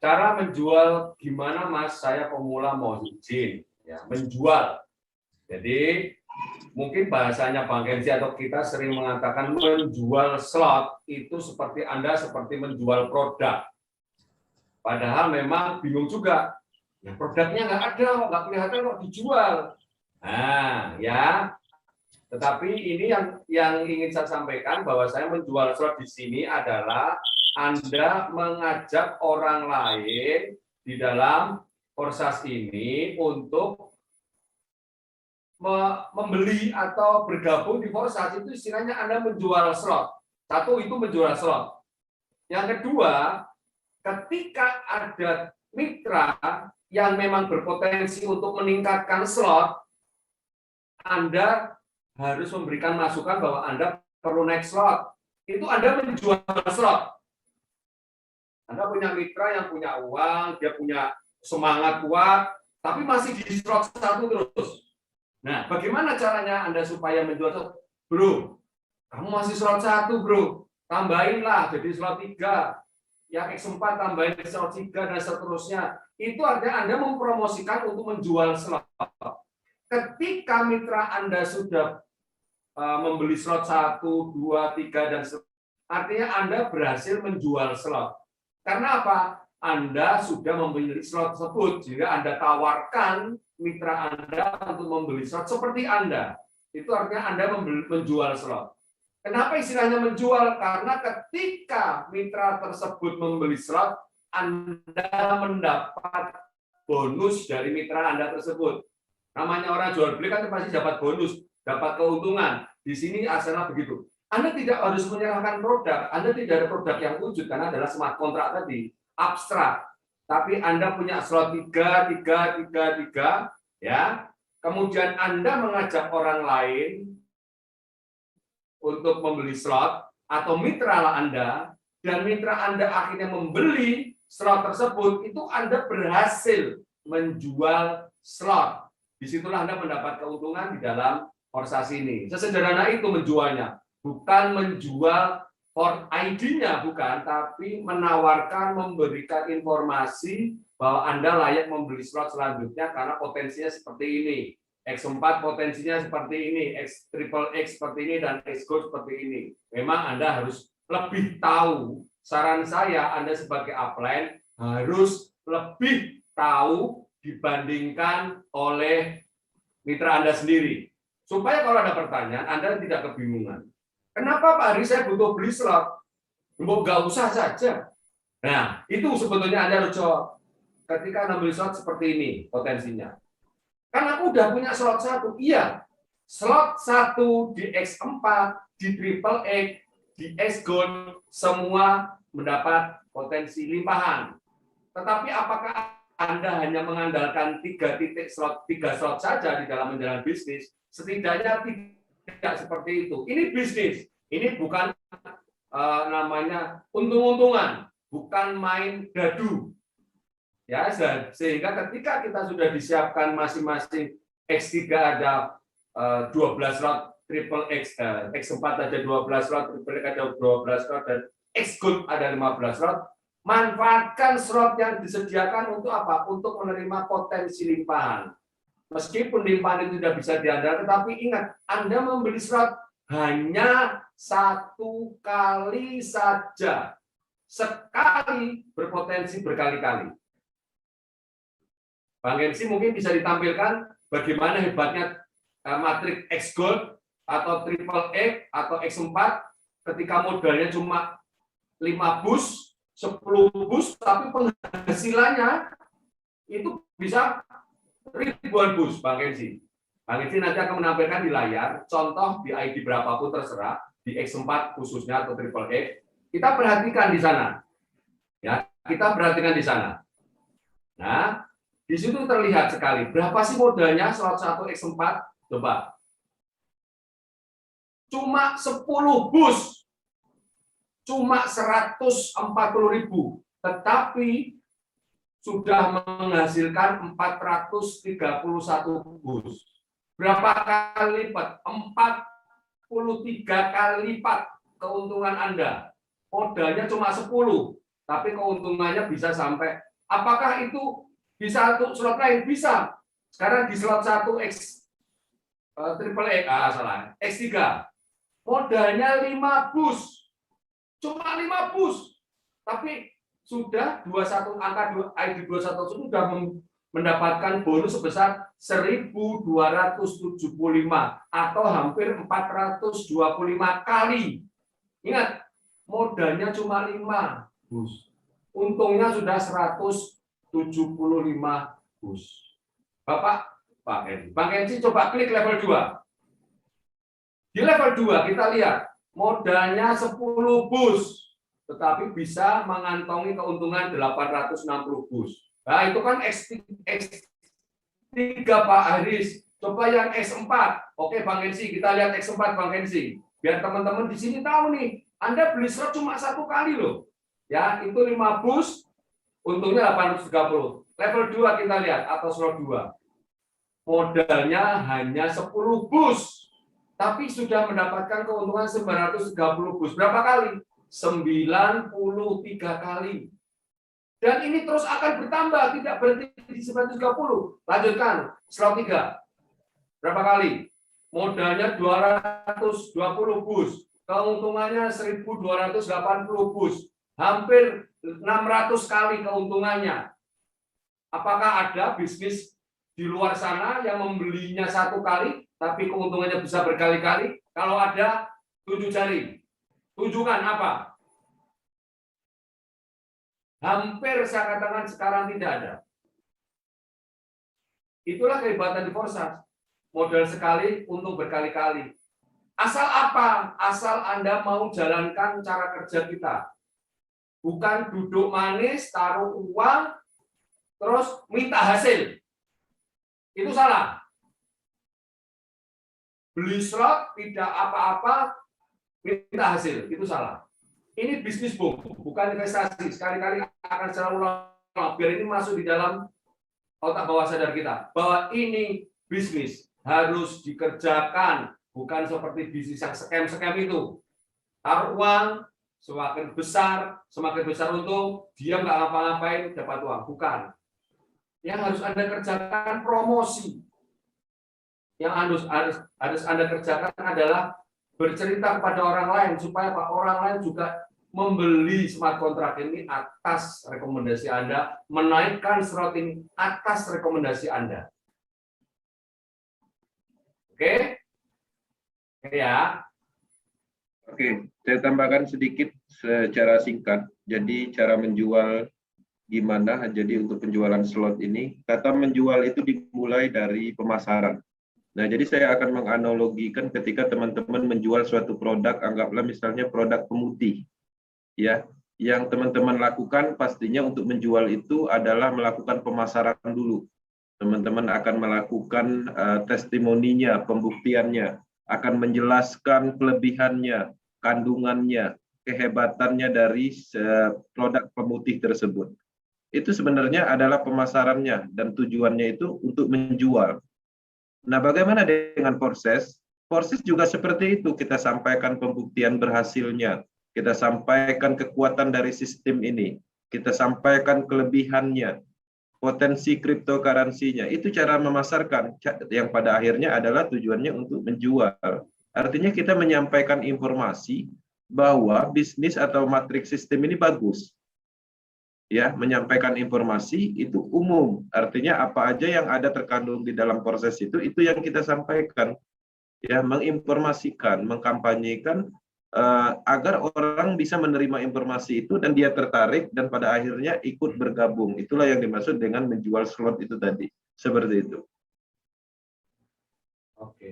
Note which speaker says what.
Speaker 1: Cara menjual gimana Mas? Saya pemula mau izin, ya, menjual. Jadi mungkin bahasanya Bang Kenzi atau kita sering mengatakan menjual slot itu seperti Anda seperti menjual produk. Padahal memang bingung juga. Ya, produknya nggak ada, nggak kelihatan kok dijual. Nah, ya. Tetapi ini yang ingin saya sampaikan bahwa saya menjual slot di sini adalah Anda mengajak orang lain di dalam proses ini untuk membeli atau bergabung di proses itu istilahnya Anda menjual slot. Satu itu menjual slot. Yang kedua, ketika ada mitra yang memang berpotensi untuk meningkatkan slot, Anda harus memberikan masukan bahwa Anda perlu naik slot. Itu Anda menjual slot. Anda punya mitra yang punya uang, dia punya semangat kuat, tapi masih di slot 1 terus. Nah, bagaimana caranya Anda supaya menjual slot? Bro, kamu masih slot 1, bro. Tambahinlah jadi slot 3. Yang X4 tambahin slot 3 dan seterusnya. Itu artinya Anda mempromosikan untuk menjual slot. Ketika mitra Anda sudah membeli slot 1, 2, 3, dan artinya Anda berhasil menjual slot. Karena apa? Anda sudah membeli slot tersebut, jika Anda tawarkan mitra Anda untuk membeli slot seperti Anda. Itu artinya Anda menjual slot. Kenapa istilahnya menjual? Karena ketika mitra tersebut membeli slot, Anda mendapat bonus dari mitra Anda tersebut. Namanya orang jual beli kan pasti dapat bonus, dapat keuntungan. Di sini asalnya begitu. Anda tidak harus menyerahkan produk, Anda tidak ada produk yang wujud karena adalah smart contract tadi, abstrak. Tapi Anda punya slot 3, 3, 3, 3, ya. Kemudian Anda mengajak orang lain untuk membeli slot atau mitra Anda, dan mitra Anda akhirnya membeli slot tersebut, itu Anda berhasil menjual slot. Disitulah Anda mendapat keuntungan di dalam proses ini. Sesederhana itu menjualnya. Bukan menjual for ID-nya, bukan, tapi menawarkan, memberikan informasi bahwa Anda layak membeli slot selanjutnya karena potensinya seperti ini. X4 potensinya seperti ini, X seperti ini, dan X Gold seperti ini. Memang Anda harus lebih tahu. Saran saya, Anda sebagai upline harus lebih tahu dibandingkan oleh mitra Anda sendiri. Supaya kalau ada pertanyaan, Anda tidak kebingungan. Kenapa Pak Ari saya butuh beli slot? Nggak usah saja. Nah, itu sebetulnya Anda harus jawab. Ketika Anda beli slot seperti ini potensinya. Karena aku udah punya slot 1. Iya, slot 1 di X4, di Triple X, di X Gold, semua mendapat potensi limpahan. Tetapi apakah Anda hanya mengandalkan 3 slot saja di dalam menjalankan bisnis? Setidaknya tidak seperti itu. Ini bisnis. Ini bukan namanya untung-untungan, bukan main dadu. Ya, sehingga ketika kita sudah disiapkan masing-masing X3 ada 12 slot, Triple X, X4 ada 12 slot, Triple X ada 12 slot, dan X Gold ada 15 slot. Manfaatkan slot yang disediakan untuk apa? Untuk menerima potensi limpahan. Meskipun limpahan itu tidak bisa diandalkan, tetapi ingat, Anda membeli slot hanya 1 kali saja. Sekali berpotensi berkali-kali. Bang Kenzi mungkin bisa ditampilkan bagaimana hebatnya matriks X Gold atau Triple X atau X4 ketika modalnya cuma 5 bus, 10 bus, tapi penghasilannya itu bisa ribuan bus, Bang Kenzi. Bang Kenzi nanti akan menampilkan di layar contoh di ID berapapun terserah, di X4 khususnya atau Triple X. Kita perhatikan di sana. Ya, kita perhatikan di sana. Nah, di situ terlihat sekali berapa sih modalnya slot 1 X4? Coba. Cuma 10 bus. Cuma 140.000, tetapi sudah menghasilkan 431 bus. Berapa kali lipat? 43 kali lipat keuntungan Anda. Modalnya cuma 10, tapi keuntungannya bisa sampai Apakah itu bisa untuk slot lain? Bisa. Sekarang di slot 1 X triple salah, X3. Modalnya 5 bus. Cuma 5 bus. Tapi sudah 21 angka ID 21 sudah mendapatkan bonus sebesar 1.275 atau hampir 425 kali. Ingat, modalnya cuma 5 bus. Untungnya sudah 175 bus. Bapak, Bang Enci coba klik level 2. Di level 2 kita lihat modalnya 10 bus, tetapi bisa mengantongi keuntungan 860 bus. Nah, itu kan X3 Pak Haris. Coba yang X4. Oke Bang Enci, kita lihat X4 Bang Enci. Biar teman-teman di sini tahu nih, Anda beli slot cuma 1 kali loh. Ya, itu 5 bus, untungnya 830. Level 2 kita lihat, atau slot 2. Modalnya hanya 10 bus, tapi sudah mendapatkan keuntungan 930 bus. Berapa kali? 93 kali. Dan ini terus akan bertambah, tidak berhenti di 930. Lanjutkan, slot 3. Berapa kali? Modalnya 220 bus, keuntungannya 1.280 bus. Hampir 600 kali keuntungannya. Apakah ada bisnis di luar sana yang membelinya 1 kali, tapi keuntungannya bisa berkali-kali? Kalau ada, 7 jari. Tunjukkan apa? Hampir saya katakan sekarang tidak ada. Itulah kehebatan di Forsas. Modal sekali, untung berkali-kali. Asal apa? Asal Anda mau jalankan cara kerja kita. Bukan duduk manis, taruh uang, terus minta hasil. Itu salah. Beli slot, tidak apa-apa, minta hasil. Itu salah. Ini bisnis, bukan investasi. Sekali-kali akan selalu ulang, biar ini masuk di dalam otak bawah sadar kita. Bahwa ini bisnis, harus dikerjakan. Bukan seperti bisnis yang scam-scam itu. Taruh uang, semakin besar untung, dia nggak ngapa-ngapain dapat uang. Bukan. Yang harus Anda kerjakan promosi. Yang harus Anda kerjakan adalah bercerita kepada orang lain supaya orang lain juga membeli smart contract ini atas rekomendasi Anda, menaikkan slot ini atas rekomendasi Anda. Oke? Ya.
Speaker 2: Oke, saya tambahkan sedikit secara singkat. Jadi cara menjual gimana? Jadi untuk penjualan slot ini, kata menjual itu dimulai dari pemasaran. Nah, jadi saya akan menganalogikan ketika teman-teman menjual suatu produk, anggaplah misalnya produk pemutih. Ya, yang teman-teman lakukan pastinya untuk menjual itu adalah melakukan pemasaran dulu. Teman-teman akan melakukan testimoninya, pembuktiannya, akan menjelaskan kelebihannya, kandungannya, kehebatannya dari produk pemutih tersebut. Itu sebenarnya adalah pemasarannya dan tujuannya itu untuk menjual. Nah, bagaimana dengan Forces? Forces juga seperti itu, kita sampaikan pembuktian berhasilnya, kita sampaikan kekuatan dari sistem ini, kita sampaikan kelebihannya, potensi cryptocurrency-nya. Itu cara memasarkan yang pada akhirnya adalah tujuannya untuk menjual. Artinya kita menyampaikan informasi bahwa bisnis atau matriks sistem ini bagus. Ya, menyampaikan informasi itu umum. Artinya apa aja yang ada terkandung di dalam proses itu yang kita sampaikan. Ya, menginformasikan, mengkampanyekan agar orang bisa menerima informasi itu dan dia tertarik dan pada akhirnya ikut bergabung. Itulah yang dimaksud dengan menjual slot itu tadi. Seperti itu.
Speaker 1: Oke.